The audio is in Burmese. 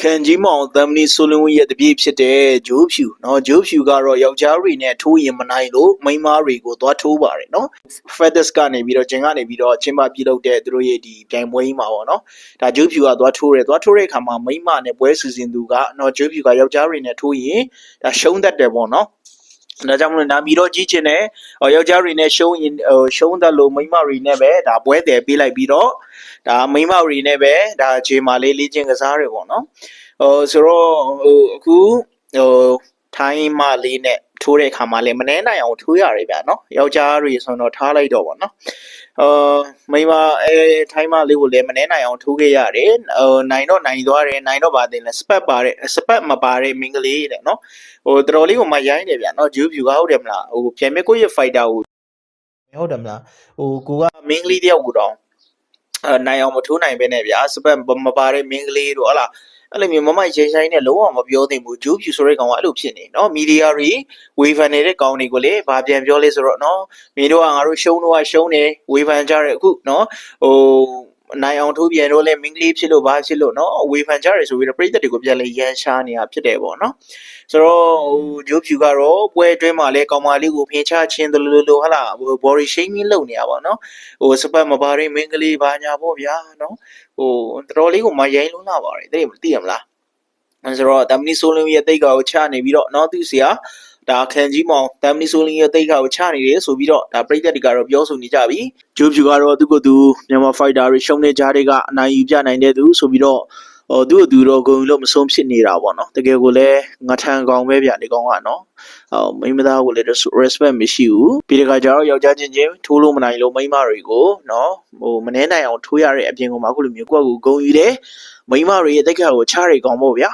ခံကြီးမောင်သမနီဆိုလွန်ရဲ့တပြည့်ဖြစ်တဲ့ဂျိုးဖြူเนาะဂျိုးဖြူကတော့ယောက်ျားတွေနဲ့ထိုးရင်မနိုင်လို့မိန်းမတွေကိုသွားထိုးပါတယ်เนาะ Fedex ကနေပြီးတော့ဂျင်ကနေပြီးတော့ချင်းမပြုတ်တဲ့သူတို့ရဲ့ဒီပြိုင်ပွဲကြီးမှာပေါ့เนาะဒါဂျိုးဖြူကသွားထိုးတဲ့အခါမှာမိန်းမနဲ့ပွဲစီစဉ်သူကเนาะဂျိုးဖြူကယောက်ျားတွေနဲ့ထိုးရင်ဒါရှုံးတတ်တယ်ပေါ့เนาะဒါကြောင့်မလို့နာမီတော့ကြီးချင်တယ်ယောက်ျားတွေနဲ့ရှုံးရင်ရှုံးတယ်လို့မိန်းမတွေနဲ့ပဲဒါပွဲတယ်ပေးလိုက်ပြီးတော့ဒါမိန်းမတွေနဲ့ပဲဒါဂျေမာလေးလေ့ကျင့်ကစားတယ်ပေါ့เนาะဆိုတော့အခုထိုင်းမလေးနဲ့ထိုးတဲ့အခါမှာလည်းမနှဲနိုင်အောင်ထိုးရတယ်ဗျာနော်ယောက်ျားတွေဆိုတော့ထားလိုက်တော့ပေါ့နော်မိမထိုင်းမလေးကိုလည်းမနှဲနိုင်အောင်ထိုးခဲ့ရတယ်နိုင်တော့နိုင်သွားတယ်နိုင်တော့ပါတယ်လဲစပတ်မပါတဲ့မင်းကလေးတဲ့နော်တော်တော်လေးကိုမရိုင်းတယ်ဗျာနော်ဂျူးဖြူကဟုတ်တယ်မလားပြန်မဲ့ကိုယ့်ရဲ့ fighter ကိုဟုတ်တယ်မလားကိုကမင်းကလေးတယောက်ကိုတော့နိုင်အောင်မထိုးနိုင်ပဲနဲ့ဗျာစပတ်မပါတဲ့မင်းကလေးတို့ဟုတ်လားအဲ့လိုမျိုးမမရိုင်းရိုင်းနဲ့လုံးဝမပြောသင့်ဘူးဂျူးဖြူဆိုတဲ့ကောင်ကအဲ့လိုဖြစ်နေနော်မီဒီယာတွေဝေဖန်နေတဲ့ကောင်တွေကိုလေဘာပြန်ပြောလဲဆိုတော့နော်မင်းတို့ကငါတို့ရှုံးတော့ရှုံးတယ်ဝေဖန်ကြတယ်အခုနော်နိုင်အောင်ထိုးပြန်တော့လဲမင်းကလေးဖြစ်လို့ဘာဖြစ်လို့နော်ဝေဖန်ကြတယ်ဆိုပြီးတော့ပြည်သက်တွေကိုပြန်လဲရန်ရှားနေတာဖြစ်တယ်ပေါ့နော်ဆိုတော့ဂျိုးဖြူကတော့ပွဲအတွင်းမှာလဲကောင်မလေးကိုဖင်ချချင်းတယ်လို့ဟာလား body shaming လုပ်နေတာပေါ့နော်စပတ်မပါတဲ့မင်းကလေးဘာညာပေါ့ဗျာနော်တော်တော်လေးကိုမရိုင်းလုံးလာပါတယ်သိရမလားဆိုတော့တမနီဆိုလင်းရဲ့တိတ်ကောချနေပြီးတော့နော်သူဆရာဒါခံကြီးမောင်တမနီဆိုလင်းရဲ့တိတ်ကောချနေတယ်ဆိုပြီးတော့ဒါပြည်သက်တွေကတော့ပြောဆိုနေကြပြီဂျိုးဖြူကတော့သူ့ကိုယ်သူမြန်မာဖိုက်တာတွေရှုံးနေကြတဲ့ကအနိုင်ယူပြနိုင်တဲ့သူဆိုပြီးတော့သူ့အတူတော့ဂုံလို့မဆုံးဖြစ်နေတာပေါ့နော်တကယ်ကိုလည်းငါထန်ကောင်ပဲဗျဒီကောင်ကနော်မိန်းမသားကိုလည်း respect မရှိဘူးပြီးတဲ့ခါကျတော့ယောက်ျားချင်းထိုးလို့မနိုင်လို့မိန်းမတွေကိုနော်မနှဲနိုင်အောင်ထိုးရတဲ့အပြင်ကမှအခုလိုမျိုးကိုယ့်ကိုဂုံယူတယ်မိန်းမတွေရဲ့တိတ်ခါကိုချရဲကောင်ပေါ့ဗျာ